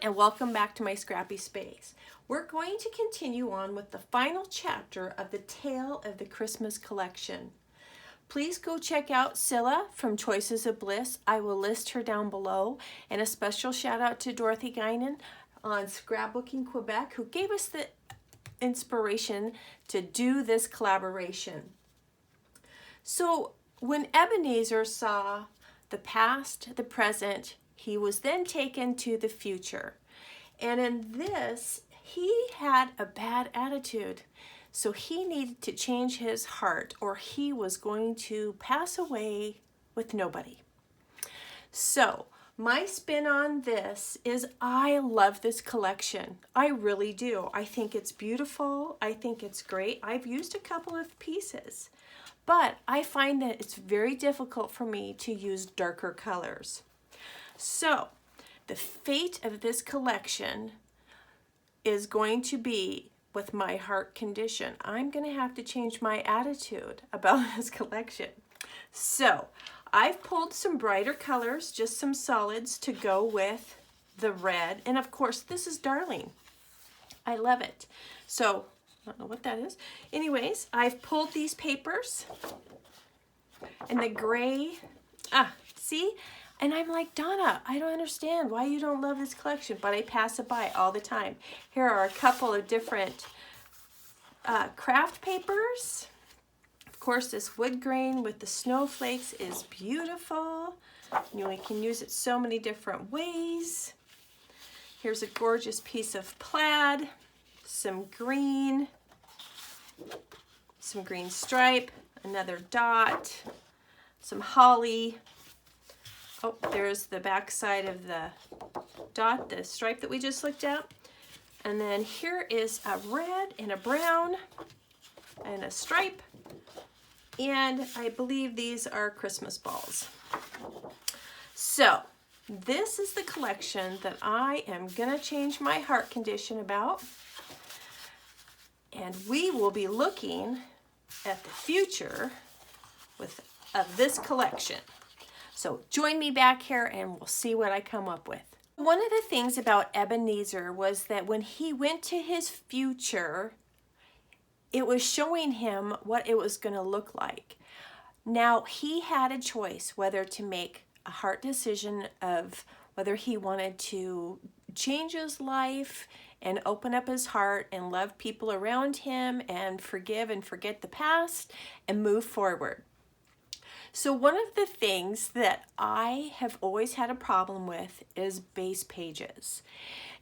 and welcome back to my scrappy space. We're going to continue on with the final chapter of the Tale of the Christmas collection. Please go check out Cilla from Choices of Bliss. I will list her down below. And a special shout out to Dorothy on Scrapbooking Quebec, who gave us the inspiration to do this collaboration. So when Ebenezer saw the past, the present, he was then taken to the future. And in this, he had a bad attitude. So he needed to change his heart, or he was going to pass away with nobody. So my spin on this is I love this collection. I really do. I think it's beautiful. I think it's great. I've used a couple of pieces, but I find that it's very difficult for me to use darker colors. So the fate of this collection is going to be with my heart condition. I'm going to have to change my attitude about this collection. So I've pulled some brighter colors, just some solids to go with the red. And of course, this is Darling. I love it. So I don't know what that is. Anyways, I've pulled these papers and the gray. See? And I'm like, Donna, I don't understand why you don't love this collection, but I pass it by all the time. Here are a couple of different craft papers. Of course, this wood grain with the snowflakes is beautiful. You know, we can use it so many different ways. Here's a gorgeous piece of plaid, some green stripe, another dot, some holly. Oh, there's the back side of the dot, the stripe that we just looked at. And then here is a red and a brown and a stripe. And I believe these are Christmas balls. So this is the collection that I am gonna change my heart condition about. And we will be looking at the future of this collection. So join me back here and we'll see what I come up with. One of the things about Ebenezer was that when he went to his future, it was showing him what it was going to look like. Now, he had a choice whether to make a heart decision of whether he wanted to change his life and open up his heart and love people around him and forgive and forget the past and move forward. So one of the things that I have always had a problem with is base pages.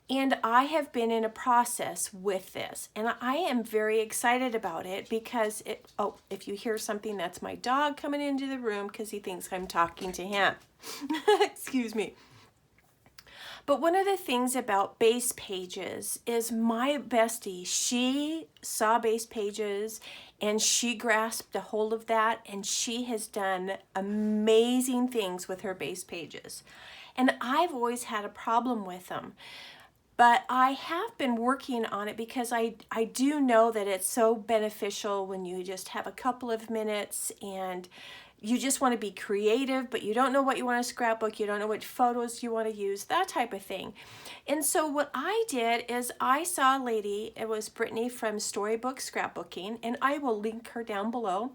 And I have been in a process with this, and I am very excited about it because if you hear something, that's my dog coming into the room because he thinks I'm talking to him. Excuse me. But one of the things about base pages is my bestie, she saw base pages and she grasped a hold of that, and she has done amazing things with her base pages. And I've always had a problem with them. But I have been working on it because I do know that it's so beneficial when you just have a couple of minutes and you just want to be creative, but you don't know what you want to scrapbook, you don't know which photos you want to use, that type of thing. And so what I did is I saw a lady, it was Brittany from Storybook Scrapbooking, and I will link her down below.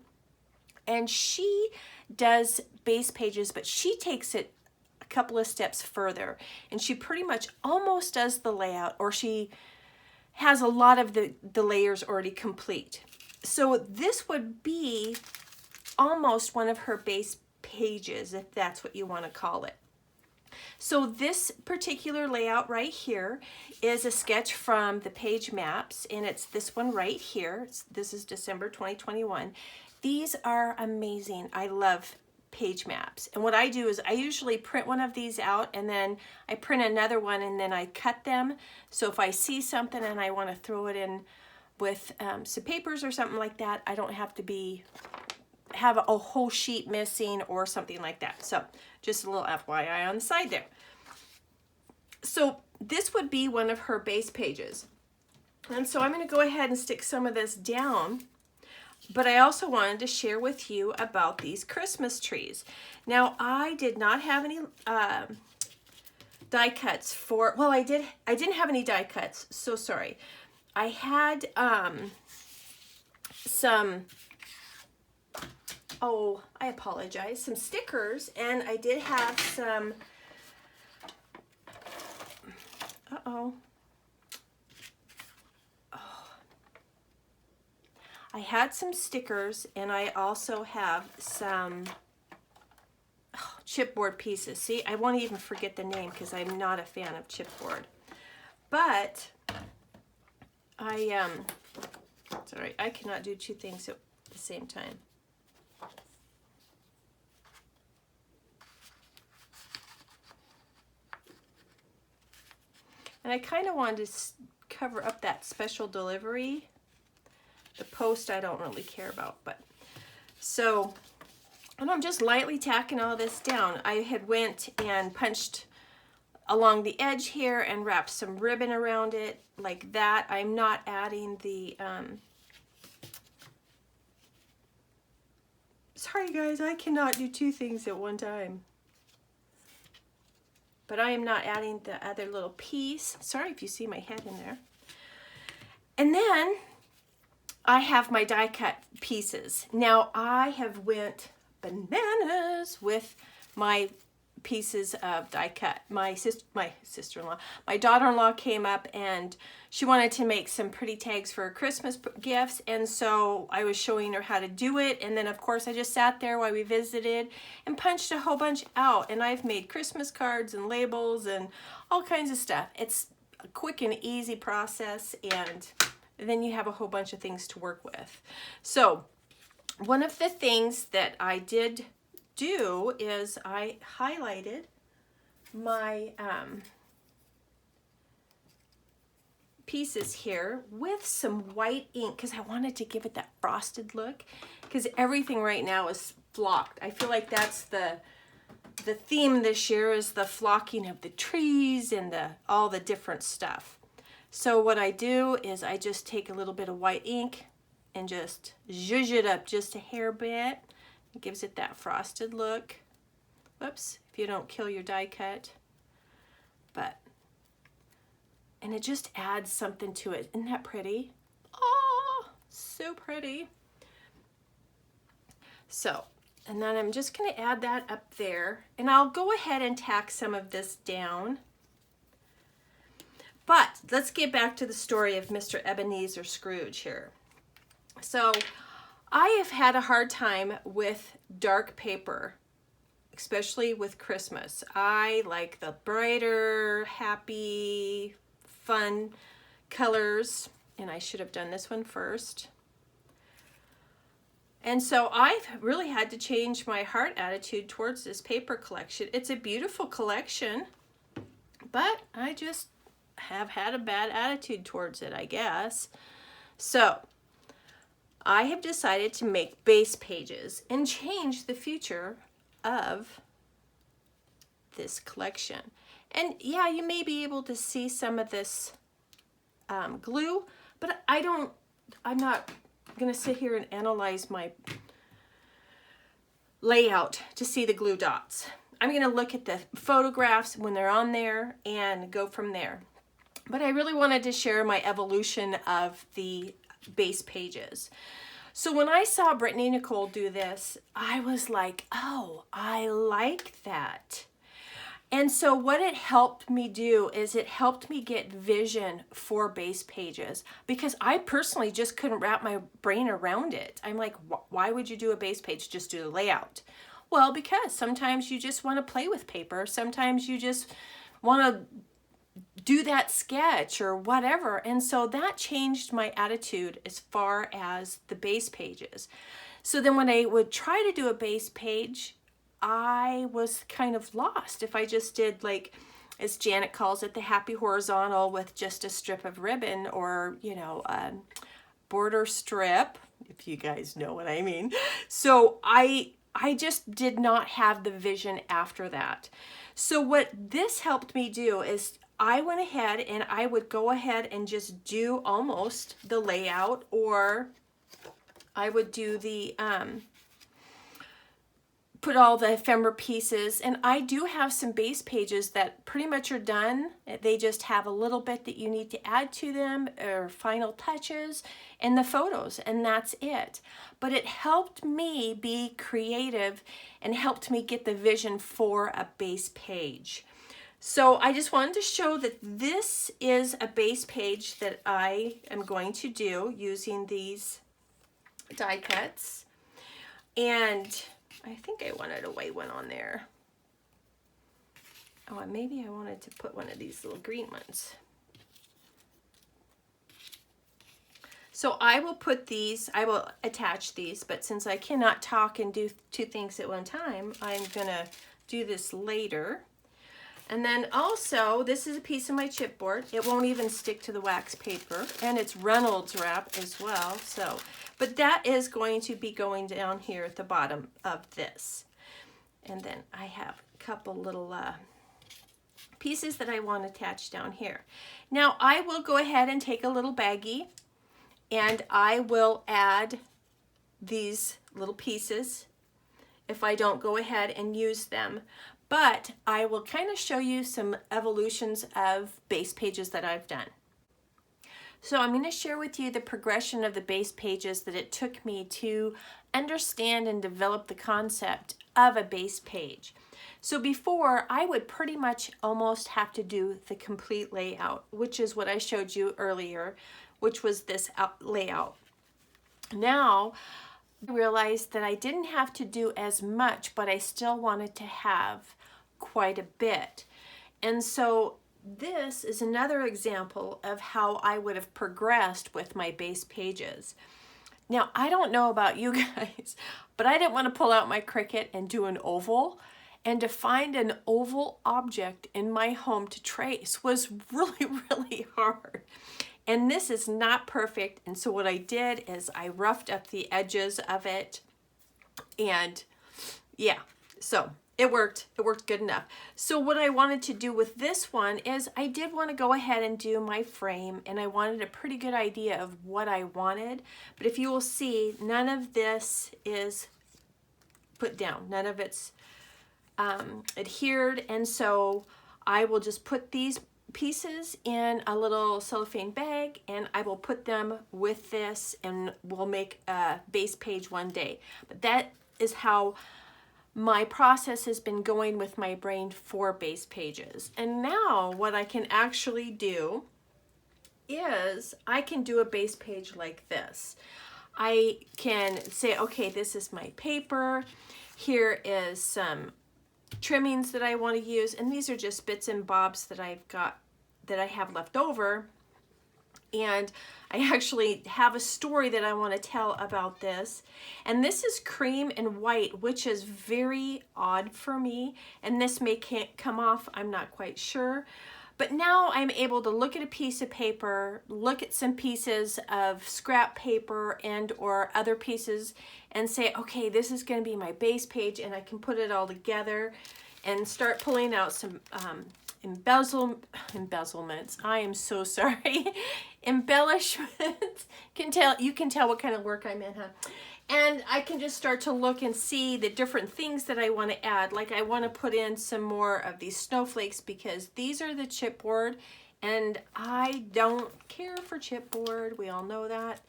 And she does base pages, but she takes it a couple of steps further, and she pretty much almost does the layout, or she has a lot of the layers already complete. So this would be almost one of her base pages, if that's what you want to call it. So this particular layout right here is a sketch from the page maps, and it's this one right here. This is December 2021. These are amazing. I love page maps. And what I do is I usually print one of these out, and then I print another one, and then I cut them. So if I see something and I want to throw it in with some papers or something like that, I don't have to have a whole sheet missing or something like that. So just a little FYI on the side there. So this would be one of her base pages. And so I'm going to go ahead and stick some of this down. But I also wanted to share with you about these Christmas trees. Now, I did not have any die cuts for, well, I didn't have any die cuts, so sorry. I had some, oh, I apologize, some stickers, and I did have some, I had some stickers, and I also have some chipboard pieces. See, I won't even forget the name because I'm not a fan of chipboard. But sorry, I cannot do two things at the same time. And I kind of wanted to cover up that special delivery. The post I don't really care about, but so, and I'm just lightly tacking all this down. I had went and punched along the edge here and wrapped some ribbon around it like that. I'm not adding the, sorry guys, I cannot do two things at one time. But I am not adding the other little piece. Sorry if you see my head in there. And then I have my die cut pieces. Now I have went bananas with my pieces of die cut. My sister-in-law, my daughter-in-law came up and she wanted to make some pretty tags for her Christmas gifts, and so I was showing her how to do it, and then of course I just sat there while we visited and punched a whole bunch out, and I've made Christmas cards and labels and all kinds of stuff. It's a quick and easy process, and then you have a whole bunch of things to work with. So one of the things that I did do is I highlighted my pieces here with some white ink because I wanted to give it that frosted look, because everything right now is flocked. I feel like that's the theme this year, is the flocking of the trees and all the different stuff. So what I do is I just take a little bit of white ink and just zhuzh it up just a hair bit. It gives it that frosted look. Whoops, if you don't kill your die cut. And it just adds something to it. Isn't that pretty? Oh, so pretty. So, and then I'm just gonna add that up there, and I'll go ahead and tack some of this down. But let's get back to the story of Mr. Ebenezer Scrooge here. So I have had a hard time with dark paper, especially with Christmas. I like the brighter, happy, fun colors, and I should have done this one first. And so I've really had to change my heart attitude towards this paper collection. It's a beautiful collection, but I just have had a bad attitude towards it, I guess. So I have decided to make base pages and change the future of this collection. And yeah, you may be able to see some of this glue, but I'm not gonna sit here and analyze my layout to see the glue dots. I'm gonna look at the photographs when they're on there and go from there. But I really wanted to share my evolution of the base pages. So when I saw Brittany and Nicole do this, I was like, oh, I like that. And so what it helped me do is it helped me get vision for base pages, because I personally just couldn't wrap my brain around it. I'm like, why would you do a base page? Just do the layout. Well, because sometimes you just want to play with paper. Sometimes you just want to do that sketch or whatever. And so that changed my attitude as far as the base pages. So then when I would try to do a base page, I was kind of lost. If I just did, like, as Janet calls it, the happy horizontal with just a strip of ribbon, or, you know, a border strip, if you guys know what I mean. So I just did not have the vision after that. So what this helped me do is I went ahead and I would go ahead and just do almost the layout, or I would do the put all the ephemera pieces, and I do have some base pages that pretty much are done. They just have a little bit that you need to add to them, or final touches, and the photos, and that's it. But it helped me be creative and helped me get the vision for a base page. So I just wanted to show that this is a base page that I am going to do using these die cuts. And I think I wanted a white one on there. Oh, and maybe I wanted to put one of these little green ones. So I will put these, I will attach these, but since I cannot talk and do two things at one time, I'm gonna do this later. And then also, this is a piece of my chipboard. It won't even stick to the wax paper, and it's Reynolds wrap as well. So, but that is going to be going down here at the bottom of this. And then I have a couple little pieces that I want attached down here. Now I will go ahead and take a little baggie, and I will add these little pieces if I don't go ahead and use them. But I will kind of show you some evolutions of base pages that I've done. So I'm going to share with you the progression of the base pages that it took me to understand and develop the concept of a base page. So before, I would pretty much almost have to do the complete layout, which is what I showed you earlier, which was this layout. Now, I realized that I didn't have to do as much, but I still wanted to have quite a bit. And so this is another example of how I would have progressed with my base pages. Now, I don't know about you guys, but I didn't want to pull out my Cricut and do an oval. And to find an oval object in my home to trace was really, really hard. And this is not perfect. And so what I did is I roughed up the edges of it. And yeah, so it worked good enough. So what I wanted to do with this one is I did want to go ahead and do my frame, and I wanted a pretty good idea of what I wanted. But if you will see, none of this is put down. None of it's adhered. And so I will just put these pieces in a little cellophane bag, and I will put them with this, and we'll make a base page one day. But that is how my process has been going with my brain for base pages. And now what I can actually do is I can do a base page like this. I can say, okay, this is my paper. Here is some trimmings that I want to use, and these are just bits and bobs that I've got that I have left over. And I actually have a story that I want to tell about this. And this is cream and white, which is very odd for me. And this may can't come off, I'm not quite sure. But now I'm able to look at a piece of paper, look at some pieces of scrap paper and or other pieces, and say, okay, this is going to be my base page, and I can put it all together and start pulling out some embezzlements. I am so sorry. Embellishments. You can tell what kind of work I'm in, huh? And I can just start to look and see the different things that I want to add. Like I want to put in some more of these snowflakes because these are the chipboard, and I don't care for chipboard. We all know that.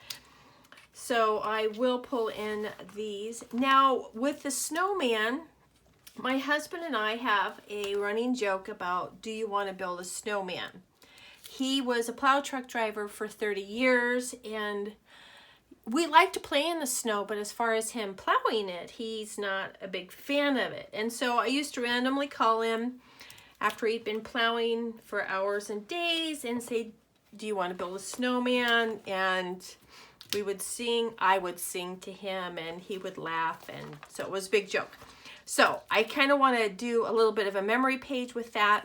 So I will pull in these. Now with the snowman, my husband and I have a running joke about, do you want to build a snowman? He was a plow truck driver for 30 years, and we like to play in the snow, but as far as him plowing it, he's not a big fan of it. And so I used to randomly call him after he'd been plowing for hours and days and say, do you want to build a snowman? And we would sing, I would sing to him, and he would laugh, and so it was a big joke. So I kind of want to do a little bit of a memory page with that.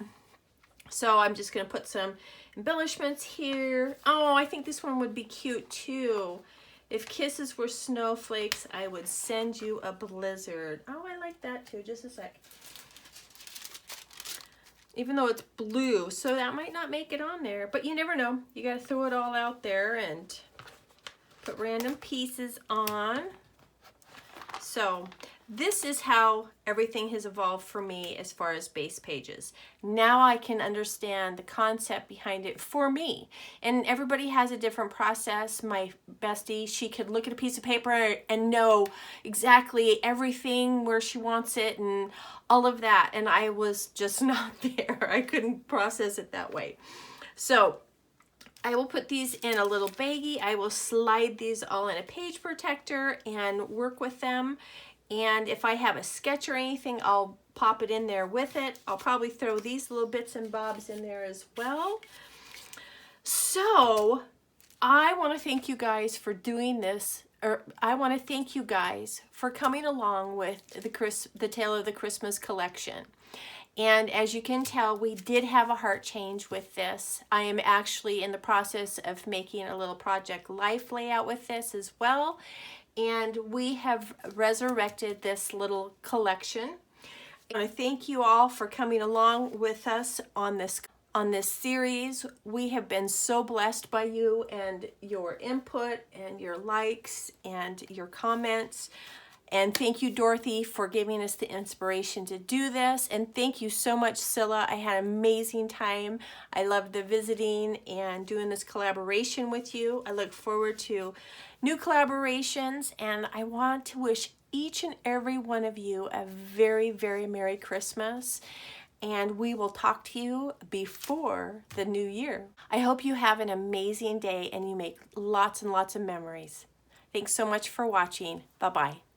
So I'm just going to put some embellishments here. Oh, I think this one would be cute too. If kisses were snowflakes, I would send you a blizzard. Oh, I like that too. Just a sec. Even though it's blue, so that might not make it on there, but you never know. You got to throw it all out there and put random pieces on. So this is how everything has evolved for me as far as base pages. Now I can understand the concept behind it for me. And everybody has a different process. My bestie, she could look at a piece of paper and know exactly everything where she wants it and all of that. And I was just not there. I couldn't process it that way. So I will put these in a little baggie. I will slide these all in a page protector and work with them. And if I have a sketch or anything, I'll pop it in there with it. I'll probably throw these little bits and bobs in there as well. So I want to thank you guys for doing this, or I want to thank you guys for coming along with the Tale of the Christmas collection. And as you can tell, we did have a heart change with this. I am actually in the process of making a little Project Life layout with this as well. And we have resurrected this little collection. I want to thank you all for coming along with us on this series. We have been so blessed by you and your input and your likes and your comments. And thank you, Dorothy, for giving us the inspiration to do this. And thank you so much, Cilla. I had an amazing time. I loved the visiting and doing this collaboration with you. I look forward to new collaborations, and I want to wish each and every one of you a very, very Merry Christmas. And we will talk to you before the new year. I hope you have an amazing day and you make lots and lots of memories. Thanks so much for watching. Bye-bye.